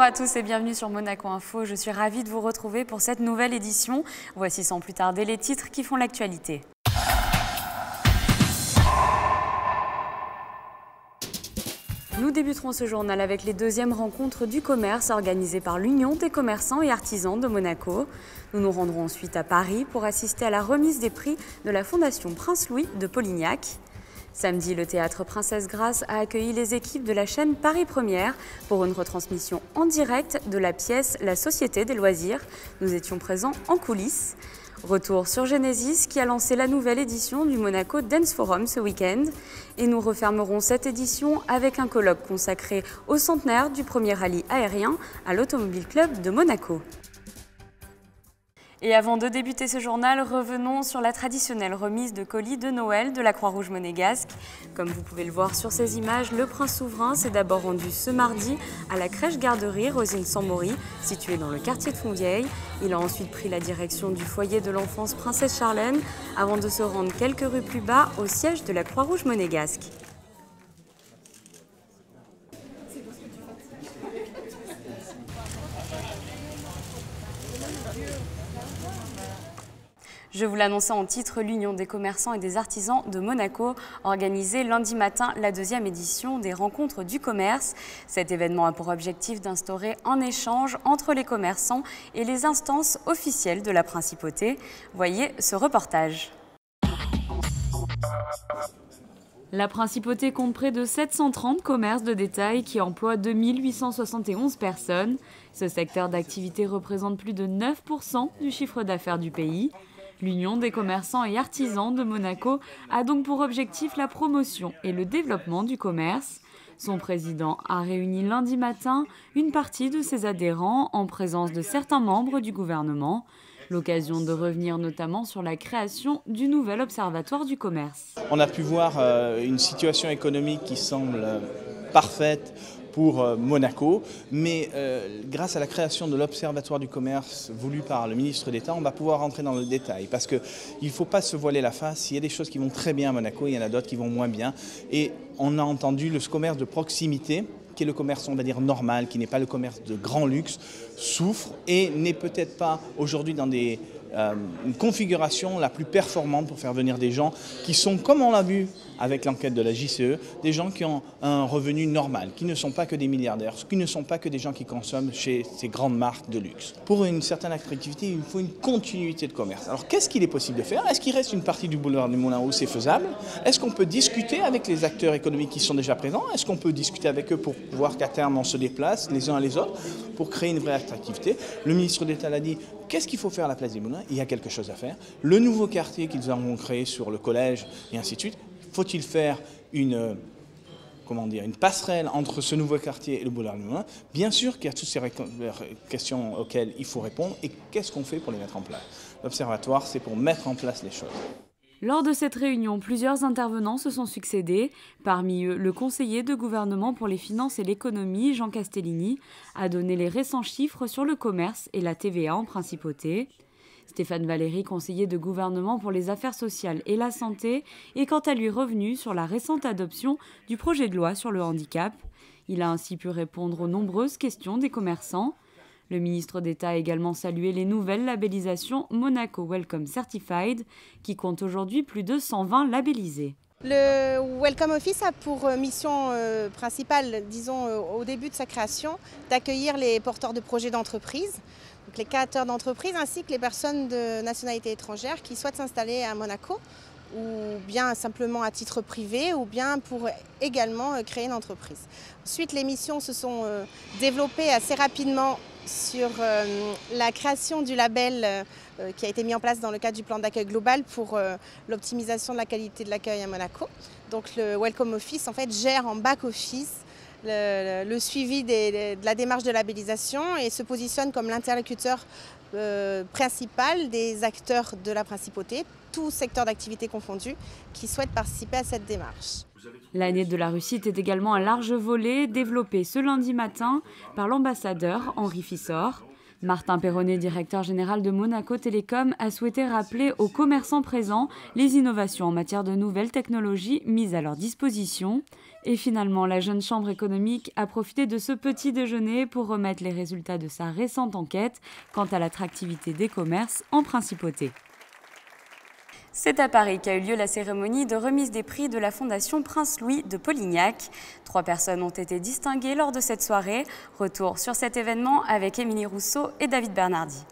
à tous et bienvenue sur Monaco Info. Je suis ravie de vous retrouver pour cette nouvelle édition. Voici sans plus tarder les titres qui font l'actualité. Nous débuterons ce journal avec les deuxièmes rencontres du commerce organisées par l'Union des commerçants et artisans de Monaco. Nous nous rendrons ensuite à Paris pour assister à la remise des prix de la Fondation Prince Louis de Polignac. Samedi, le théâtre Princesse Grace a accueilli les équipes de la chaîne Paris Première pour une retransmission en direct de la pièce La Société des loisirs. Nous étions présents en coulisses. Retour sur Genesis qui a lancé la nouvelle édition du Monaco Dance Forum ce week-end. Et nous refermerons cette édition avec un colloque consacré au centenaire du premier rallye aérien à l'Automobile Club de Monaco. Et avant de débuter ce journal, revenons sur la traditionnelle remise de colis de Noël de la Croix-Rouge monégasque. Comme vous pouvez le voir sur ces images, le prince souverain s'est d'abord rendu ce mardi à la crèche garderie Rosine-Samori, située dans le quartier de Fontvieille. Il a ensuite pris la direction du foyer de l'enfance Princesse Charlène avant de se rendre quelques rues plus bas au siège de la Croix-Rouge monégasque. Je vous l'annonçais en titre, l'Union des commerçants et des artisans de Monaco organisait lundi matin la deuxième édition des rencontres du commerce. Cet événement a pour objectif d'instaurer un échange entre les commerçants et les instances officielles de la principauté. Voyez ce reportage. La principauté compte près de 730 commerces de détail qui emploient 2871 personnes. Ce secteur d'activité représente plus de 9% du chiffre d'affaires du pays. L'Union des commerçants et artisans de Monaco a donc pour objectif la promotion et le développement du commerce. Son président a réuni lundi matin une partie de ses adhérents en présence de certains membres du gouvernement. L'occasion de revenir notamment sur la création du nouvel observatoire du commerce. On a pu voir une situation économique qui semble parfaite pour Monaco, mais grâce à la création de l'Observatoire du commerce voulu par le ministre d'État, on va pouvoir rentrer dans le détail parce qu'il ne faut pas se voiler la face. Il y a des choses qui vont très bien à Monaco, il y en a d'autres qui vont moins bien. Et on a entendu le commerce de proximité, qui est le commerce, on va dire, normal, qui n'est pas le commerce de grand luxe, souffre et n'est peut-être pas aujourd'hui dans une configuration la plus performante pour faire venir des gens qui sont, comme on l'a vu avec l'enquête de la JCE, des gens qui ont un revenu normal, qui ne sont pas que des milliardaires, qui ne sont pas que des gens qui consomment chez ces grandes marques de luxe. Pour une certaine attractivité, il faut une continuité de commerce. Alors qu'est-ce qu'il est possible de faire? Est-ce qu'il reste une partie du boulevard du Moulin où c'est faisable? Est-ce qu'on peut discuter avec les acteurs économiques qui sont déjà présents? Est-ce qu'on peut discuter avec eux pour voir qu'à terme on se déplace les uns à les autres pour créer une vraie attractivité? Le ministre d'État l'a dit, qu'est-ce qu'il faut faire à la place des Moulins? Il y a quelque chose à faire. Le nouveau quartier qu'ils ont créé sur le collège et ainsi de suite, faut-il faire une passerelle entre ce nouveau quartier et le boulevard du Moulin? Bien sûr qu'il y a toutes ces questions auxquelles il faut répondre. Et qu'est-ce qu'on fait pour les mettre en place? L'observatoire, c'est pour mettre en place les choses. Lors de cette réunion, plusieurs intervenants se sont succédés. Parmi eux, le conseiller de gouvernement pour les finances et l'économie, Jean Castellini, a donné les récents chiffres sur le commerce et la TVA en principauté. Stéphane Valéry, conseiller de gouvernement pour les affaires sociales et la santé, est quant à lui revenu sur la récente adoption du projet de loi sur le handicap. Il a ainsi pu répondre aux nombreuses questions des commerçants. Le ministre d'État a également salué les nouvelles labellisations Monaco Welcome Certified, qui compte aujourd'hui plus de 120 labellisés. Le Welcome Office a pour mission principale, disons au début de sa création, d'accueillir les porteurs de projets d'entreprise, donc les créateurs d'entreprises ainsi que les personnes de nationalité étrangère qui souhaitent s'installer à Monaco, ou bien simplement à titre privé, ou bien pour également créer une entreprise. Ensuite, les missions se sont développées assez rapidement sur la création du label qui a été mis en place dans le cadre du plan d'accueil global pour l'optimisation de la qualité de l'accueil à Monaco. Donc le Welcome Office en fait gère en back-office le suivi de la démarche de labellisation et se positionne comme l'interlocuteur principal des acteurs de la principauté, tout secteur d'activité confondu, qui souhaitent participer à cette démarche. L'année de la réussite est également un large volet développé ce lundi matin par l'ambassadeur Henri Fissor. Martin Perronnet, directeur général de Monaco Télécom, a souhaité rappeler aux commerçants présents les innovations en matière de nouvelles technologies mises à leur disposition. Et finalement, la jeune chambre économique a profité de ce petit déjeuner pour remettre les résultats de sa récente enquête quant à l'attractivité des commerces en principauté. C'est à Paris qu'a eu lieu la cérémonie de remise des prix de la Fondation Prince Louis de Polignac. 3 personnes ont été distinguées lors de cette soirée. Retour sur cet événement avec Émilie Rousseau et David Bernardi.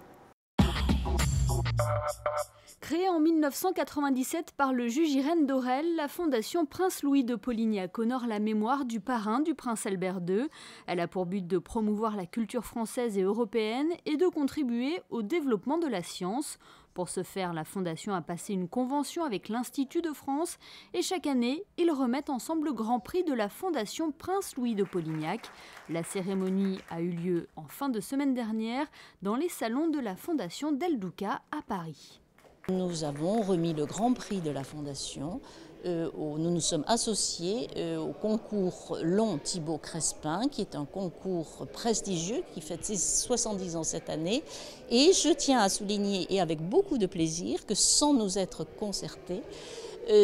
Créée en 1997 par le juge Irène Dorel, la Fondation Prince Louis de Polignac honore la mémoire du parrain du prince Albert II. Elle a pour but de promouvoir la culture française et européenne et de contribuer au développement de la science. Pour ce faire, la Fondation a passé une convention avec l'Institut de France et chaque année, ils remettent ensemble le Grand Prix de la Fondation Prince Louis de Polignac. La cérémonie a eu lieu en fin de semaine dernière dans les salons de la Fondation Del Duca à Paris. Nous avons remis le Grand Prix de la Fondation. Nous nous sommes associés au concours Long Thibaut Crespin, qui est un concours prestigieux qui fête ses 70 ans cette année. Et je tiens à souligner, et avec beaucoup de plaisir, que sans nous être concertés,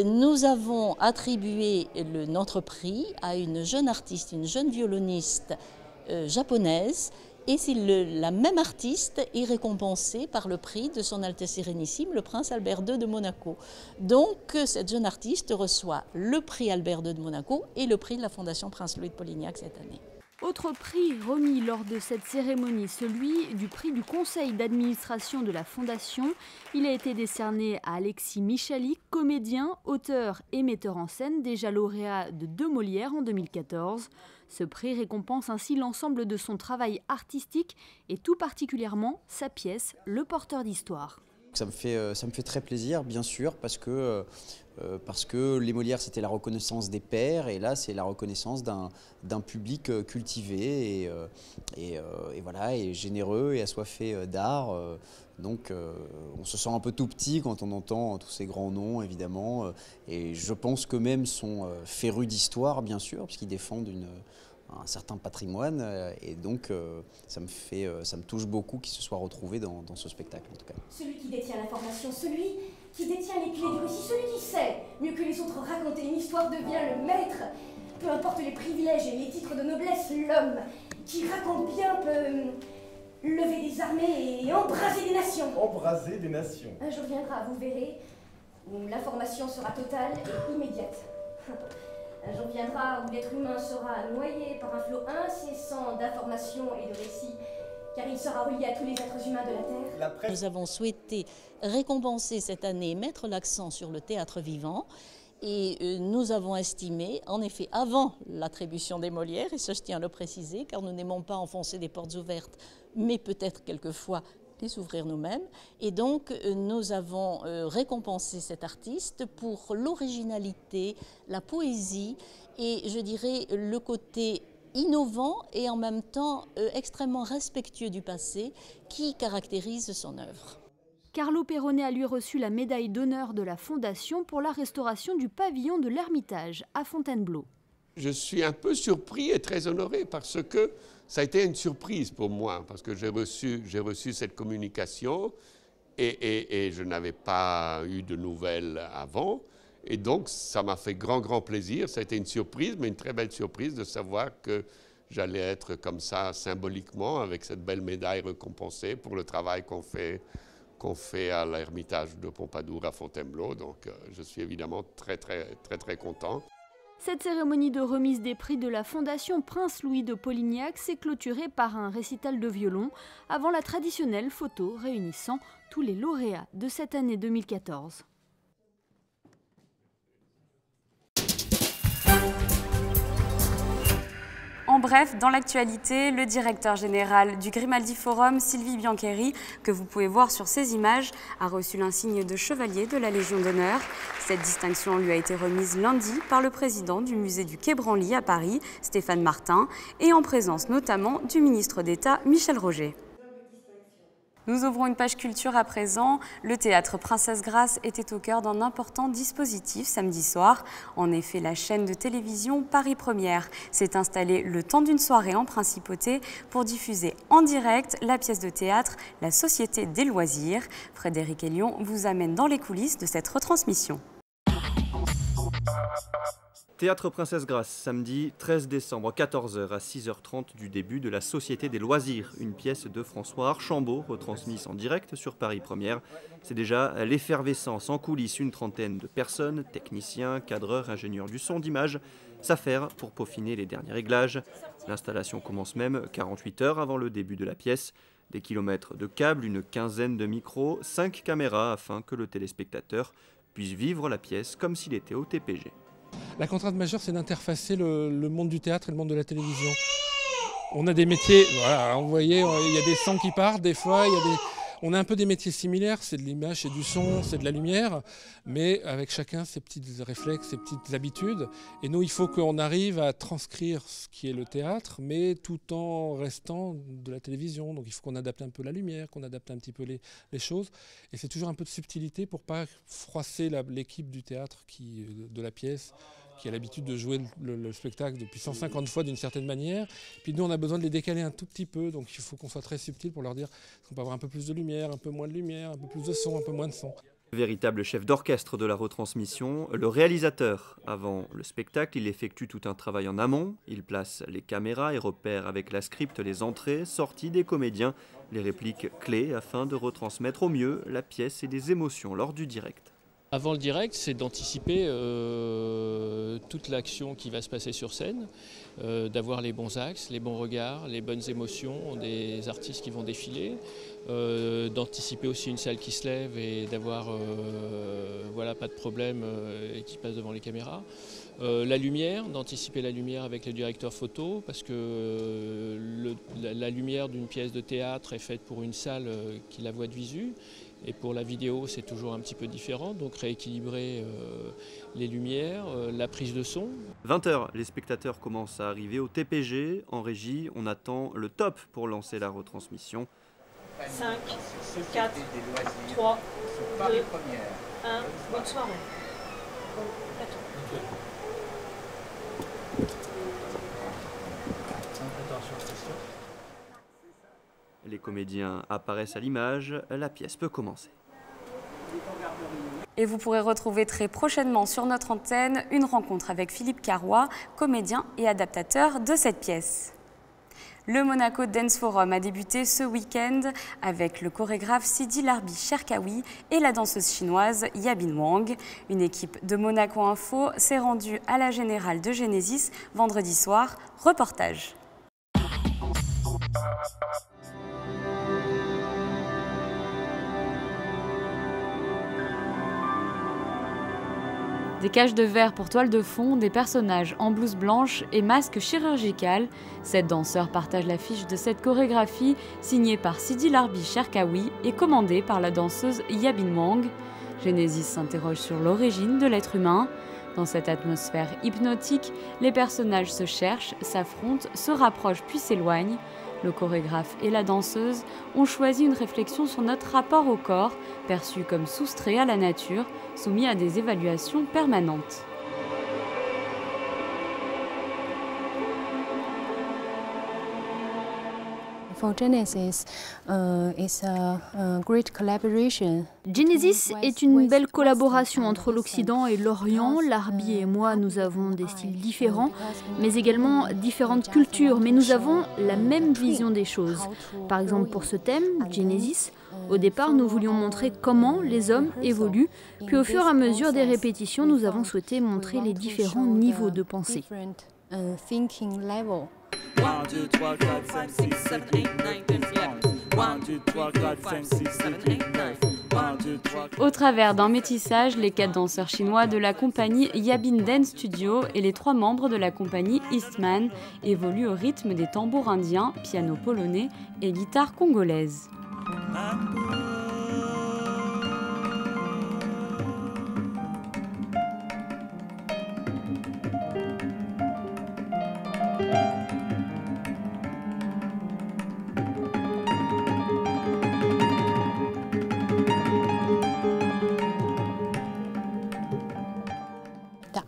nous avons attribué notre prix à une jeune artiste, une jeune violoniste japonaise. Et la même artiste est récompensée par le prix de son Altesse Sérénissime, le prince Albert II de Monaco. Donc cette jeune artiste reçoit le prix Albert II de Monaco et le prix de la Fondation Prince Louis de Polignac cette année. Autre prix remis lors de cette cérémonie, celui du prix du conseil d'administration de la Fondation. Il a été décerné à Alexis Michalik, comédien, auteur et metteur en scène, déjà lauréat de 2 Molières en 2014. Ce prix récompense ainsi l'ensemble de son travail artistique et tout particulièrement sa pièce, Le Porteur d'Histoire. Ça me fait très plaisir, bien sûr, parce que les Molières, c'était la reconnaissance des pairs, et là, c'est la reconnaissance d'un public cultivé et voilà, et généreux et assoiffé d'art. Donc, on se sent un peu tout petit quand on entend tous ces grands noms, évidemment. Et je pense qu'eux-mêmes sont férus d'histoire, bien sûr, parce qu'ils défendent un certain patrimoine, et donc ça me touche beaucoup qu'ils se soient retrouvés dans ce spectacle, en tout cas. Celui qui détient l'information, celui qui détient les clés du récit, celui qui sait mieux que les autres raconter une histoire devient le maître. Peu importe les privilèges et les titres de noblesse, l'homme qui raconte bien peut lever des armées et embraser des nations. Embraser des nations. Un jour viendra, vous verrez, où l'information sera totale et immédiate. Un jour viendra où l'être humain sera noyé par un flot incessant d'informations et de récits, car il sera relié à tous les êtres humains de la Terre. Nous avons souhaité récompenser cette année, mettre l'accent sur le théâtre vivant, et nous avons estimé, en effet, avant l'attribution des Molières, et ça je tiens à le préciser, car nous n'aimons pas enfoncer des portes ouvertes, mais peut-être quelquefois les ouvrir nous-mêmes. Et donc, nous avons récompensé cet artiste pour l'originalité, la poésie et, je dirais, le côté innovant et en même temps extrêmement respectueux du passé qui caractérise son œuvre. Carlo Perronnet a lui reçu la médaille d'honneur de la Fondation pour la restauration du pavillon de l'Ermitage à Fontainebleau. Je suis un peu surpris et très honoré parce que ça a été une surprise pour moi, parce que j'ai reçu cette communication et je n'avais pas eu de nouvelles avant. Et donc, ça m'a fait grand plaisir. Ça a été une surprise, mais une très belle surprise de savoir que j'allais être comme ça symboliquement avec cette belle médaille récompensée pour le travail qu'on fait à l'Ermitage de Pompadour à Fontainebleau. Donc, je suis évidemment très content. Cette cérémonie de remise des prix de la Fondation Prince Louis de Polignac s'est clôturée par un récital de violon avant la traditionnelle photo réunissant tous les lauréats de cette année 2014. En bref, dans l'actualité, le directeur général du Grimaldi Forum, Sylvie Biancheri, que vous pouvez voir sur ces images, a reçu l'insigne de chevalier de la Légion d'honneur. Cette distinction lui a été remise lundi par le président du musée du Quai Branly à Paris, Stéphane Martin, et en présence notamment du ministre d'État Michel Roger. Nous ouvrons une page culture à présent. Le théâtre Princesse Grace était au cœur d'un important dispositif samedi soir. En effet, la chaîne de télévision Paris Première s'est installée le temps d'une soirée en principauté pour diffuser en direct la pièce de théâtre La Société des loisirs. Frédéric Elion vous amène dans les coulisses de cette retransmission. Théâtre Princesse Grace, samedi 13 décembre, 14h à 6h30 du début de La Société des loisirs, une pièce de François Archambault, retransmise en direct sur Paris Première. C'est déjà l'effervescence en coulisses, une trentaine de personnes, techniciens, cadreurs, ingénieurs du son, d'image, s'affairent pour peaufiner les derniers réglages. L'installation commence même 48 heures avant le début de la pièce. Des kilomètres de câbles, une quinzaine de micros, 5 caméras afin que le téléspectateur puisse vivre la pièce comme s'il était au TPG. La contrainte majeure, c'est d'interfacer le monde du théâtre et le monde de la télévision. On a des métiers, voilà, vous voyez, il y a des sons qui partent, des fois, on a un peu des métiers similaires, c'est de l'image, c'est du son, c'est de la lumière, mais avec chacun ses petits réflexes, ses petites habitudes. Et nous, il faut qu'on arrive à transcrire ce qui est le théâtre, mais tout en restant de la télévision. Donc il faut qu'on adapte un peu la lumière, qu'on adapte un petit peu les choses. Et c'est toujours un peu de subtilité pour ne pas froisser l'équipe du théâtre, de la pièce, qui a l'habitude de jouer le spectacle depuis 150 fois d'une certaine manière. Puis nous, on a besoin de les décaler un tout petit peu, donc il faut qu'on soit très subtil pour leur dire qu'on peut avoir un peu plus de lumière, un peu moins de lumière, un peu plus de son, un peu moins de son. Véritable chef d'orchestre de la retransmission, le réalisateur. Avant le spectacle, il effectue tout un travail en amont. Il place les caméras et repère avec la script les entrées, sorties des comédiens, les répliques clés afin de retransmettre au mieux la pièce et des émotions lors du direct. Avant le direct, c'est d'anticiper toute l'action qui va se passer sur scène, d'avoir les bons axes, les bons regards, les bonnes émotions des artistes qui vont défiler, d'anticiper aussi une salle qui se lève et d'avoir voilà, pas de problème et qui passe devant les caméras. La lumière, d'anticiper la lumière avec le directeur photo, parce que la lumière d'une pièce de théâtre est faite pour une salle qui la voit de visu. Et pour la vidéo, c'est toujours un petit peu différent, donc rééquilibrer les lumières, la prise de son. 20h, les spectateurs commencent à arriver au TPG. En régie, on attend le top pour lancer la retransmission. 5, 4, 3, 2, 1, bonne soirée. Les comédiens apparaissent à l'image, la pièce peut commencer. Et vous pourrez retrouver très prochainement sur notre antenne une rencontre avec Philippe Carrois, comédien et adaptateur de cette pièce. Le Monaco Dance Forum a débuté ce week-end avec le chorégraphe Sidi Larbi Cherkaoui et la danseuse chinoise Yabin Wang. Une équipe de Monaco Info s'est rendue à la Générale de Genesis vendredi soir. Reportage. Des cages de verre pour toile de fond, des personnages en blouse blanche et masque chirurgical. 7 danseurs partagent l'affiche de cette chorégraphie signée par Sidi Larbi Cherkaoui et commandée par la danseuse Yabin Wang. Genesis s'interroge sur l'origine de l'être humain. Dans cette atmosphère hypnotique, les personnages se cherchent, s'affrontent, se rapprochent puis s'éloignent. Le chorégraphe et la danseuse ont choisi une réflexion sur notre rapport au corps, perçu comme soustrait à la nature, soumis à des évaluations permanentes. For Genesis, it's a great collaboration. Genesis est une belle collaboration entre l'Occident et l'Orient. Larbi et moi, nous avons des styles différents, mais également différentes cultures, mais nous avons la même vision des choses. Par exemple, pour ce thème, Genesis, au départ, nous voulions montrer comment les hommes évoluent, puis au fur et à mesure des répétitions, nous avons souhaité montrer les différents niveaux de pensée. Thinking level. 1, 2, 3, 4, 5, 6, 7, 8, 9, 10, 1, 2, 3, 4, 5, 6, 7, 8, 9, 1, 2, 3, 4... Au travers d'un métissage, les 4 danseurs chinois de la compagnie Yabin Dance Studio et les 3 membres de la compagnie Eastman évoluent au rythme des tambours indiens, piano polonais et guitare congolaise.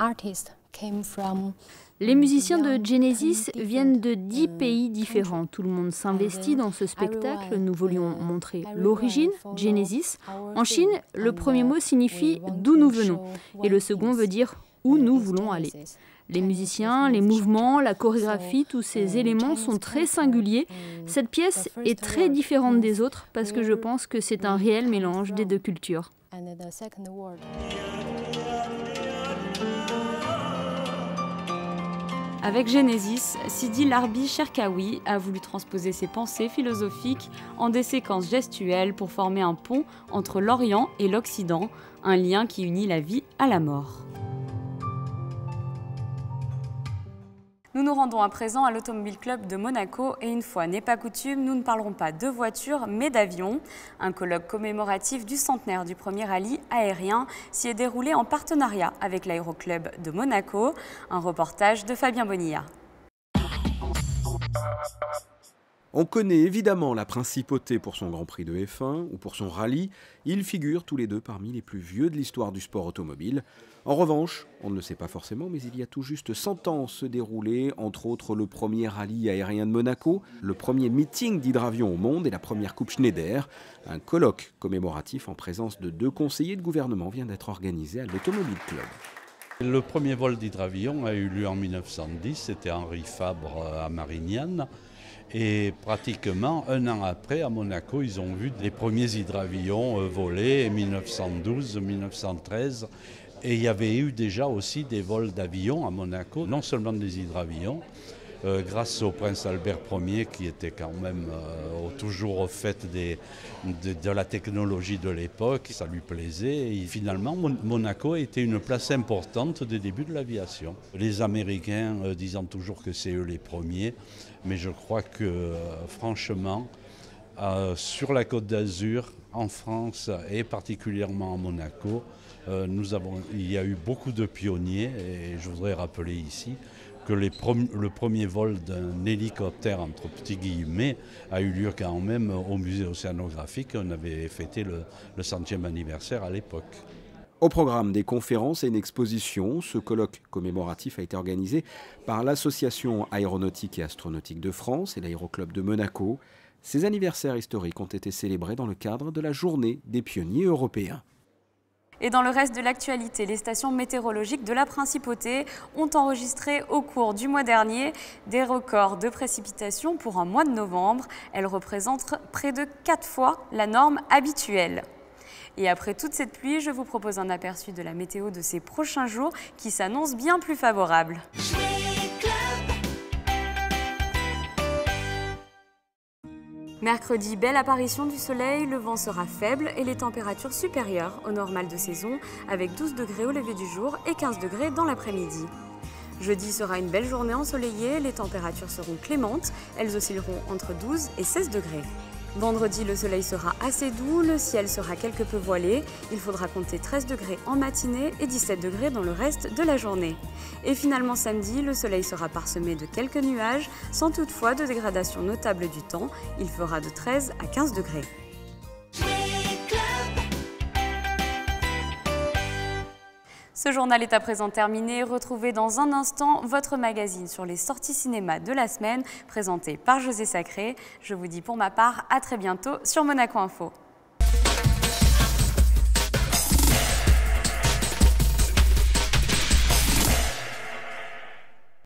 artists came from. Les musiciens de Genesis viennent de 10 pays différents. Tout le monde s'investit dans ce spectacle. Nous voulions montrer l'origine, Genesis. En Chine, le premier mot signifie « d'où nous venons » et le second veut dire « où nous voulons aller ». Les musiciens, les mouvements, la chorégraphie, tous ces éléments sont très singuliers. Cette pièce est très différente des autres parce que je pense que c'est un réel mélange des deux cultures. Avec Genesis, Sidi Larbi Cherkaoui a voulu transposer ses pensées philosophiques en des séquences gestuelles pour former un pont entre l'Orient et l'Occident, un lien qui unit la vie à la mort. Nous nous rendons à présent à l'Automobile Club de Monaco et une fois n'est pas coutume, nous ne parlerons pas de voitures mais d'avions. Un colloque commémoratif du centenaire du premier rallye aérien s'y est déroulé en partenariat avec l'Aéroclub de Monaco. Un reportage de Fabien Bonilla. On connaît évidemment la Principauté pour son Grand Prix de F1 ou pour son rallye. Ils figurent tous les deux parmi les plus vieux de l'histoire du sport automobile. En revanche, on ne le sait pas forcément, mais il y a tout juste 100 ans se déroulait, entre autres, le premier rallye aérien de Monaco, le premier meeting d'hydravion au monde et la première Coupe Schneider. Un colloque commémoratif en présence de 2 conseillers de gouvernement vient d'être organisé à l'Automobile Club. Le premier vol d'hydravion a eu lieu en 1910, c'était Henri Fabre à Marignane. Et pratiquement un an après, à Monaco, ils ont vu les premiers hydravions voler en 1912, 1913. Et il y avait eu déjà aussi des vols d'avions à Monaco, non seulement des hydravions, grâce au prince Albert Ier qui était quand même toujours au fait de la technologie de l'époque. Ça lui plaisait et finalement Monaco était une place importante des débuts de l'aviation. Les Américains disant toujours que c'est eux les premiers, mais je crois que franchement sur la Côte d'Azur, en France et particulièrement à Monaco, il y a eu beaucoup de pionniers et je voudrais rappeler ici que le premier vol d'un hélicoptère, entre petits guillemets, a eu lieu quand même au musée océanographique. On avait fêté le 100e anniversaire à l'époque. Au programme des conférences et une exposition, ce colloque commémoratif a été organisé par l'Association aéronautique et astronautique de France et l'Aéroclub de Monaco. Ces anniversaires historiques ont été célébrés dans le cadre de la Journée des pionniers européens. Et dans le reste de l'actualité, les stations météorologiques de la Principauté ont enregistré au cours du mois dernier des records de précipitations pour un mois de novembre. Elles représentent près de 4 fois la norme habituelle. Et après toute cette pluie, je vous propose un aperçu de la météo de ces prochains jours qui s'annonce bien plus favorable. Mercredi, belle apparition du soleil, le vent sera faible et les températures supérieures au normal de saison avec 12 degrés au lever du jour et 15 degrés dans l'après-midi. Jeudi sera une belle journée ensoleillée, les températures seront clémentes, elles oscilleront entre 12 et 16 degrés. Vendredi, le soleil sera assez doux, le ciel sera quelque peu voilé. Il faudra compter 13 degrés en matinée et 17 degrés dans le reste de la journée. Et finalement samedi, le soleil sera parsemé de quelques nuages, sans toutefois de dégradation notable du temps. Il fera de 13 à 15 degrés. Ce journal est à présent terminé. Retrouvez dans un instant votre magazine sur les sorties cinéma de la semaine, présenté par José Sacré. Je vous dis pour ma part à très bientôt sur Monaco Info.